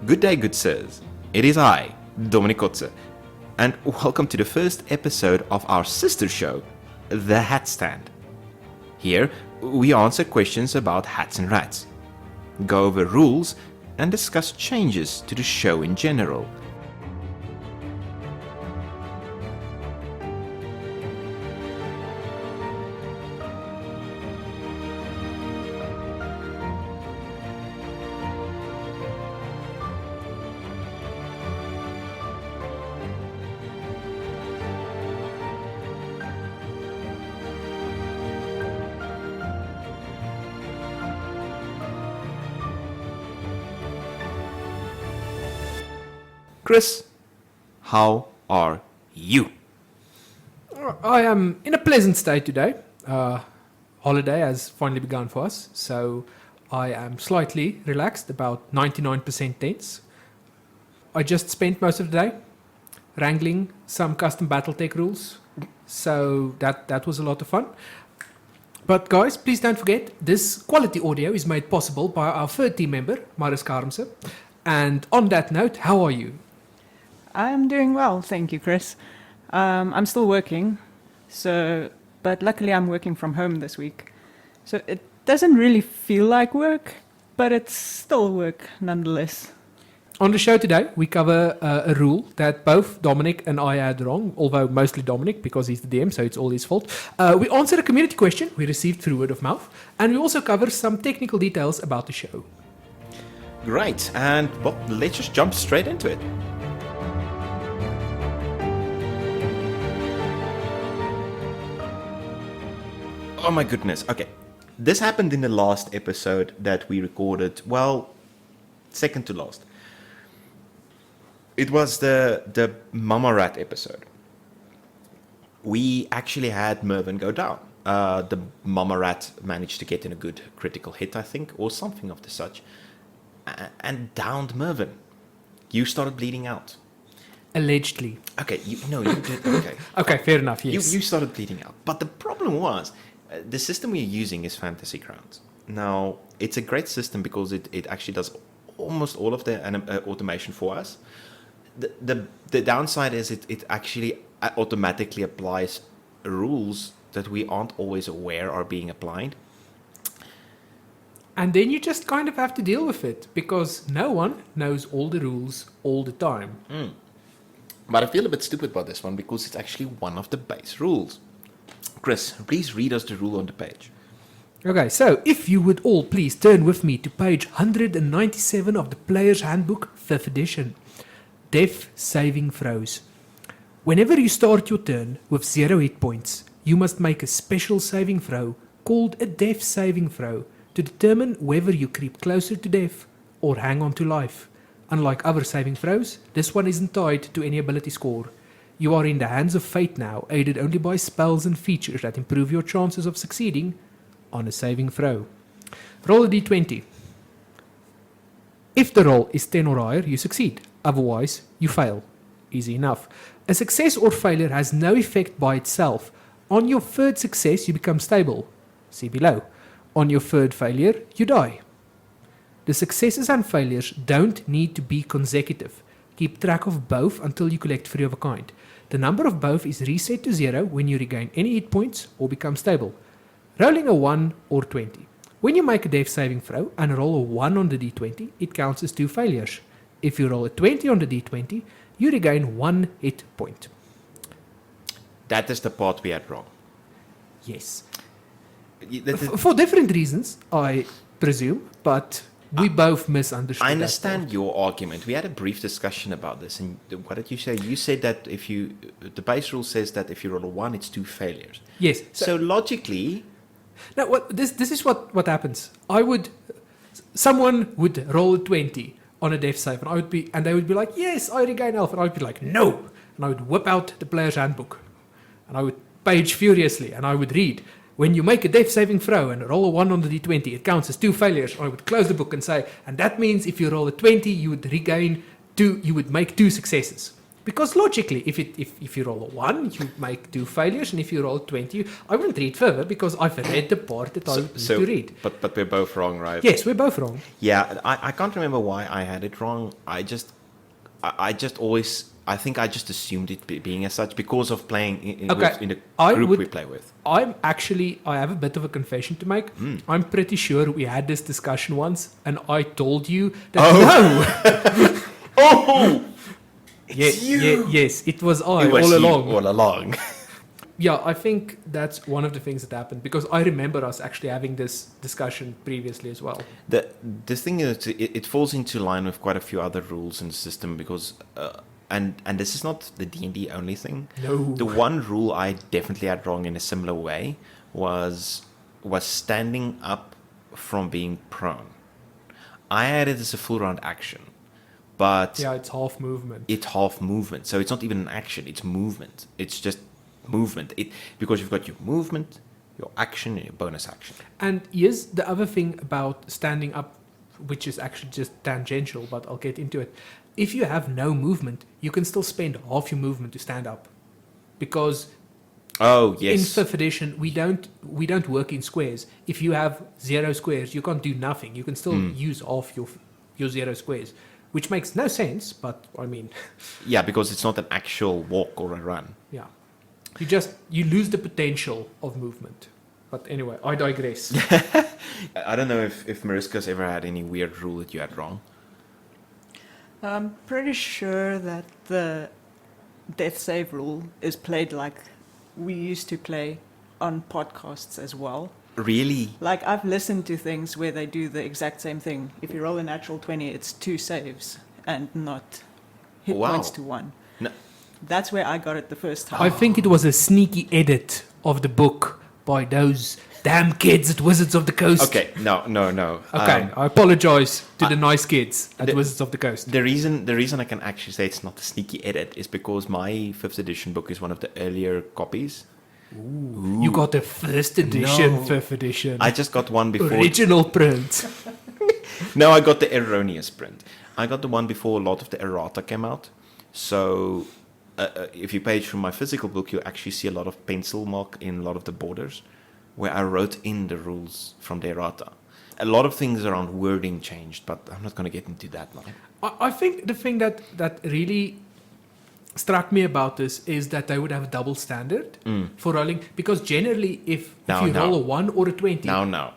Good day, good sirs. It is I, Dominic, and welcome to the first episode of our sister show, The Hatstand. Here, we answer questions about hats and rats, go over rules, and discuss changes to the show in general. Chris, how are you? I am in a pleasant state today. Holiday has finally begun for us, so I am slightly relaxed, about 99% tense. I just spent most of the day wrangling some custom Battletech rules, so that was a lot of fun. But guys, please don't forget, this quality audio is made possible by our third team member, Mariske. And on that note, how are you? I'm doing well, thank you, Chris. I'm still working, but luckily I'm working from home this week. So it doesn't really feel like work, but it's still work nonetheless. On the show today, we cover a rule that both Dominic and I had wrong, although mostly Dominic because he's the DM, so it's all his fault. We answer a community question we received through word of mouth, and we also cover some technical details about the show. Great, and well, let's just jump straight into it. Oh my goodness. Okay. This happened in the last episode that we recorded. Well, second to last. It was the Mama Rat episode. We actually had Mervyn go down. The Mama Rat managed to get in a good critical hit, I think, or something of the such. And downed Mervyn. You started bleeding out. Allegedly. Okay, you did. Okay. Okay, fair enough, yes. You started bleeding out. But the problem was, the system we're using is Fantasy Grounds. Now, it's a great system because it actually does almost all of the automation for us. The downside is it actually automatically applies rules that we aren't always aware are being applied. And then you just kind of have to deal with it because no one knows all the rules all the time. But I feel a bit stupid about this one because it's actually one of the base rules. Chris, please read us the rule on the page. Okay, so if you would all please turn with me to page 197 of the Player's Handbook, 5th edition. Death Saving Throws. Whenever you start your turn with 0 hit points, you must make a special saving throw called a death saving throw to determine whether you creep closer to death or hang on to life. Unlike other saving throws, this one isn't tied to any ability score. You are in the hands of fate now, aided only by spells and features that improve your chances of succeeding on a saving throw. Roll a d20. If the roll is 10 or higher, you succeed. Otherwise, you fail. Easy enough. A success or failure has no effect by itself. On your third success, you become stable. See below. On your third failure, you die. The successes and failures don't need to be consecutive. Keep track of both until you collect 3 of a kind. The number of both is reset to 0 when you regain any hit points or become stable. Rolling a 1 or 20. When you make a death saving throw and roll a 1 on the d20, it counts as 2 failures. If you roll a 20 on the d20, you regain 1 hit point. That is the part we had wrong. Yes. For different reasons, I presume, but we both misunderstood. I understand your argument. We had a brief discussion about this, and what did you say? You said that the base rule says that if you roll a 1, it's 2 failures. Yes. So logically, now this is what happens. Someone would roll a 20 on a death save, and they would be like, "Yes, I regain health," and I would be like, "No," and I would whip out the Player's Handbook, and I would page furiously, and I would read. When you make a death saving throw and roll a 1 on the d20, it counts as 2 failures. I would close the book and say, and that means if you roll a 20, you would make 2 successes. Because logically, if you roll a 1, you make 2 failures, and if you roll 20, I wouldn't read further because I've read the part that I need to read. But we're both wrong, right? Yes, we're both wrong. Yeah, I can't remember why I had it wrong. I just always, I think I just assumed it being as such because of playing in the group we play with. I have a bit of a confession to make. I'm pretty sure we had this discussion once, and I told you that no. Oh! Yes, it was I It was all you along. all along. Yeah, I think that's one of the things that happened because I remember us actually having this discussion previously as well. The thing is, it falls into line with quite a few other rules in the system because, and this is not the D&D only thing. No. The one rule I definitely had wrong in a similar way was standing up from being prone. I had it as a full round action, but Yeah, it's half movement. it's half movement, so it's not even an action. It's movement. It's just movement. Because you've got your movement, your action, and your bonus action. And here's the other thing about standing up, which is actually just tangential, but I'll get into it. If you have no movement, you can still spend half your movement to stand up, because Oh yes. in 5th edition we don't work in squares. If you have 0 squares, you can't do nothing. You can still use half your 0 squares, which makes no sense. But I mean, Yeah, because it's not an actual walk or a run. yeah, you lose the potential of movement. But anyway, I digress. I don't know if Mariska's ever had any weird rule that you had wrong. I'm pretty sure that the death save rule is played like we used to play on podcasts as well. Really? Like, I've listened to things where they do the exact same thing. If you roll a natural 20, it's 2 saves and not hit Wow. points to 1. No. That's where I got it the first time. I think it was a sneaky edit of the book by those damn kids at Wizards of the Coast. Okay, no. Okay, I apologize to the nice kids at Wizards of the Coast. The reason I can actually say it's not a sneaky edit is because my 5th edition book is one of the earlier copies. Ooh. You got the 1st edition, No. 5th edition. I just got one before. Original print. No, I got the erroneous print. I got the one before a lot of the errata came out. So if you page from my physical book, you actually see a lot of pencil mark in a lot of the borders where I wrote in the rules from the errata. A lot of things around wording changed, but I'm not going to get into that now. I think the thing that really struck me about this is that they would have a double standard for rolling, because generally if you roll a 1 or a 20, Now.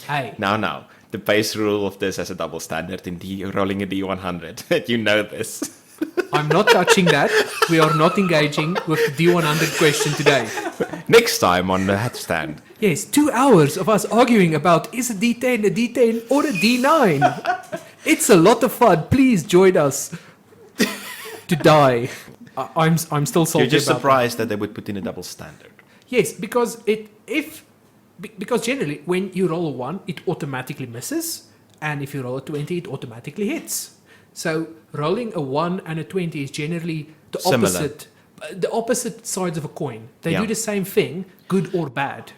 hey, Now. The base rule of this has a double standard in rolling a D100. You know this. I'm not touching that. We are not engaging with the D100 question today. Next time on the Hatstand. Yes, 2 hours of us arguing about is a D10 a D10 or a D9. It's a lot of fun. Please join us to die. I'm still salty. You're just about surprised that they would put in a double standard. Yes, because because generally when you roll a 1, it automatically misses, and if you roll a 20, it automatically hits. So rolling a 1 and a 20 is generally the Similar. opposite sides of a coin. They Yeah. do the same thing, good or bad.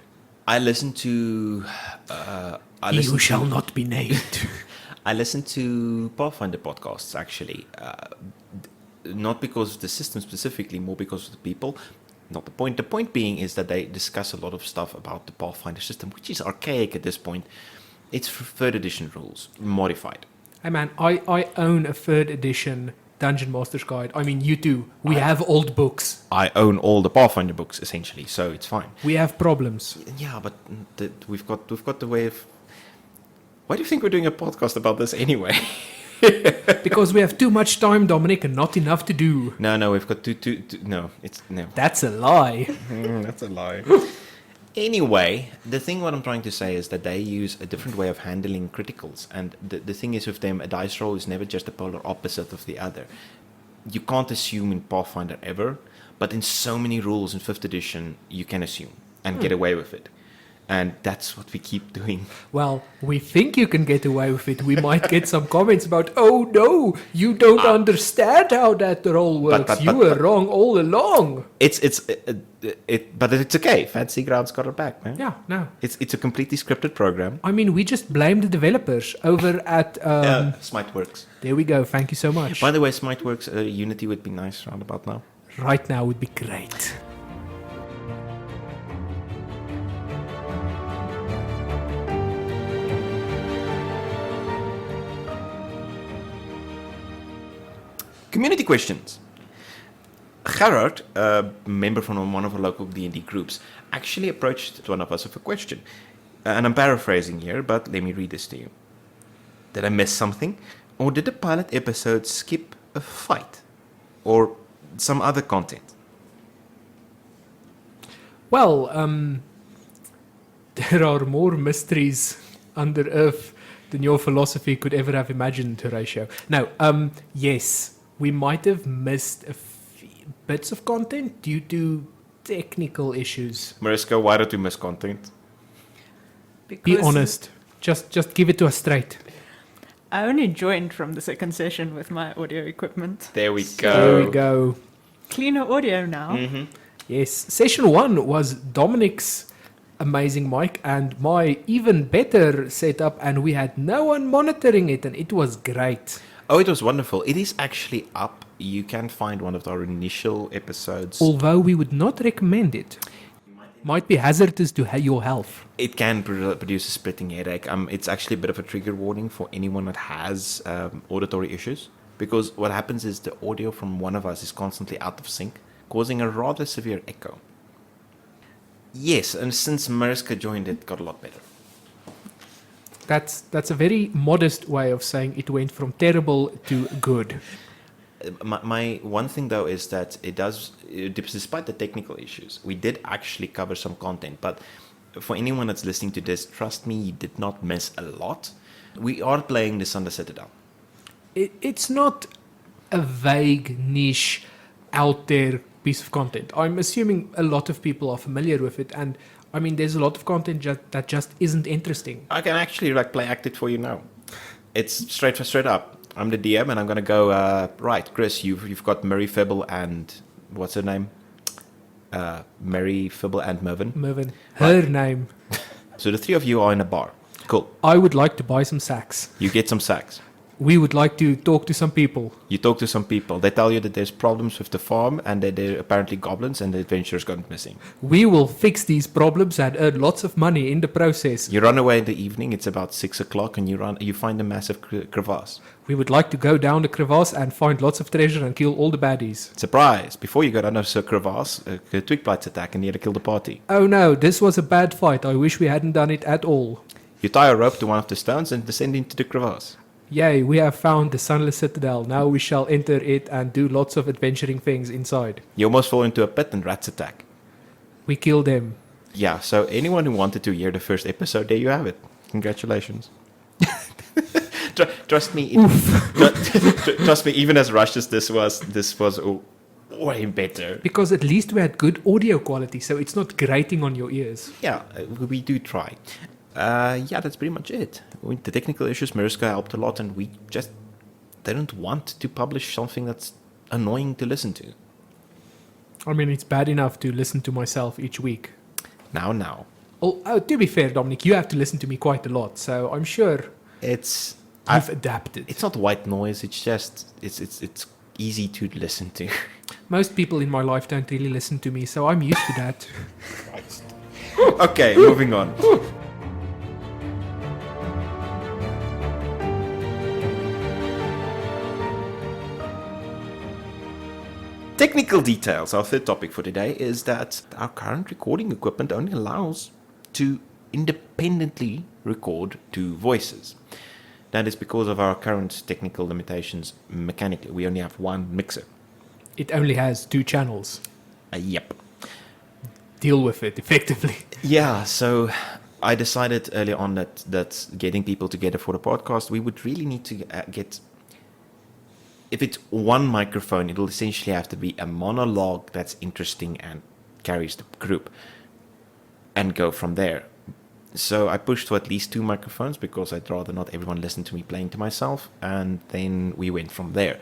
I listened to. You shall not be named. I listened to Pathfinder podcasts actually, not because of the system specifically, more because of the people. Not the point. The point being is that they discuss a lot of stuff about the Pathfinder system, which is archaic at this point. It's for 3rd edition rules, modified. Hey man, I own a 3rd edition Dungeon Master's Guide. I mean, you too. We have old books. I own all the Pathfinder books essentially, so it's fine. We have problems. Yeah, but we've got the way of. Why do you think we're doing a podcast about this anyway? Because we have too much time, Dominic, and not enough to do. No, we've got no, it's no. That's a lie. That's a lie. Anyway, what I'm trying to say is that they use a different way of handling criticals, and the thing is with them, a dice roll is never just the polar opposite of the other. You can't assume in Pathfinder ever, but in so many rules in 5th edition, you can assume and get away with it. And that's what we keep doing. Well, we think you can get away with it. We might get some comments about, oh no, you don't understand how that role works. You were wrong all along. But it's okay. Fantasy Grounds got it back, man. Yeah, no. It's a completely scripted program. I mean, we just blame the developers over at... Smiteworks. There we go. Thank you so much. By the way, Smiteworks Unity would be nice round about now. Right now would be great. Community questions. Gerard, a member from one of our local D&D groups, actually approached one of us with a question. And I'm paraphrasing here, but let me read this to you. Did I miss something? Or did the pilot episode skip a fight? Or some other content? Well, there are more mysteries under Earth than your philosophy could ever have imagined, Horatio. No, yes. We might have missed a few bits of content due to technical issues. Mariske, why don't we miss content? Be honest. Just give it to us straight. I only joined from the second session with my audio equipment. There we go. There we go. Cleaner audio now. Mm-hmm. Yes. Session 1 was Dominic's amazing mic and my even better setup, and we had no one monitoring it, and it was great. Oh, it was wonderful. It is actually up. You can find one of our initial episodes. Although we would not recommend it. Might be hazardous to your health. It can produce a splitting headache. It's actually a bit of a trigger warning for anyone that has auditory issues. Because what happens is the audio from one of us is constantly out of sync, causing a rather severe echo. Yes, and since Mariske joined, it got a lot better. That's a very modest way of saying it went from terrible to good. My one thing though is that despite the technical issues, we did actually cover some content. But for anyone that's listening to this, trust me, you did not miss a lot. We are playing the Sunday Citadel. It's not a vague, niche, out there piece of content. I'm assuming a lot of people are familiar with it, and I mean, there's a lot of content that just isn't interesting. I can actually play act it for you now. It's straight up. I'm the DM, and I'm gonna go. Right, Chris, you've got Mary Fibble and what's her name? Mary Fibble and Mervyn. Mervyn, her name. So the three of you are in a bar. Cool. I would like to buy some sacks. You get some sacks. We would like to talk to some people. You talk to some people. They tell you that there's problems with the farm and that they're apparently goblins and the adventurers gone missing. We will fix these problems and earn lots of money in the process. You run away in the evening. It's about 6 o'clock and you find a massive crevasse. We would like to go down the crevasse and find lots of treasure and kill all the baddies. Surprise! Before you go down the crevasse, a twig blights attack and you had to kill the party. Oh no, this was a bad fight. I wish we hadn't done it at all. You tie a rope to one of the stones and descend into the crevasse. Yay, we have found the Sunless Citadel. Now we shall enter it and do lots of adventuring things inside. You almost fall into a pit and rats attack. We kill them. Yeah, so anyone who wanted to hear the first episode, there you have it. Congratulations. Trust me, trust me, even as rushed as this was way better. Because at least we had good audio quality, so it's not grating on your ears. Yeah, we do try. Yeah, that's pretty much it. With the technical issues, Mariske helped a lot, and we just didn't want to publish something that's annoying to listen to. I mean, it's bad enough to listen to myself each week. Now. Oh, to be fair, Dominic, you have to listen to me quite a lot, so I'm sure I've adapted. It's not white noise. It's just it's easy to listen to. Most people in my life don't really listen to me, so I'm used to that. Okay, moving on. Technical details. Our third topic for today is that our current recording equipment only allows to independently record two voices. That is because of our current technical limitations mechanically. We only have one mixer. It only has 2 channels. Yep. Deal with it effectively. Yeah, so I decided early on that getting people together for the podcast, we would really need to get... If it's one microphone, it'll essentially have to be a monologue that's interesting and carries the group and go from there. So I pushed for at least 2 microphones because I'd rather not everyone listen to me playing to myself, and then we went from there.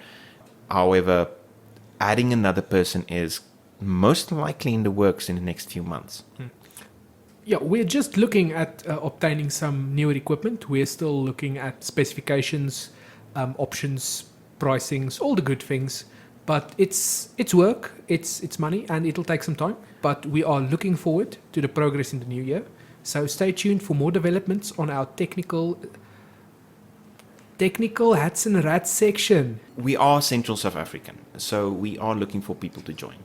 However, adding another person is most likely in the works in the next few months. Yeah, we're just looking at obtaining some newer equipment. We're still looking at specifications, options, pricings, all the good things. But it's work, it's money, and it'll take some time. But we are looking forward to the progress in the new year. So stay tuned for more developments on our technical hats and rats section. We are Central South African, so we are looking for people to join.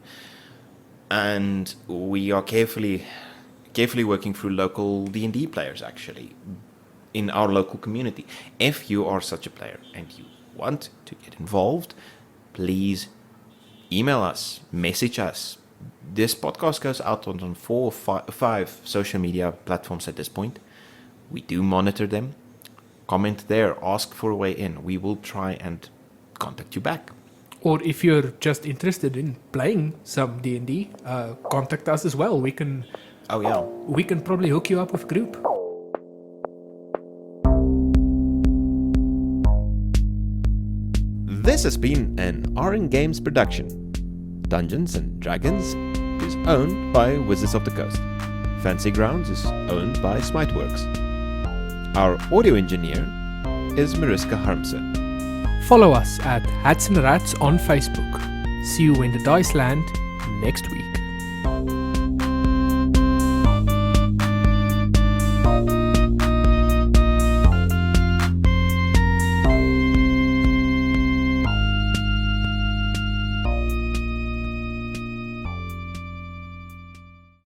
And we are carefully working through local D&D players, actually, in our local community. If you are such a player and you want to get involved, please email us, message us. This podcast goes out on 4 or 5 social media platforms at this point. We do monitor them. Comment there, ask for a way in. We will try and contact you back. Or if you're just interested in playing some D&D, contact us as well. We can probably hook you up with a group. This has been an RN Games production. Dungeons and Dragons is owned by Wizards of the Coast. Fancy Grounds is owned by Smiteworks. Our audio engineer is Mariske Harmsen. Follow us at Hats and Rats on Facebook. See you when the dice land next week.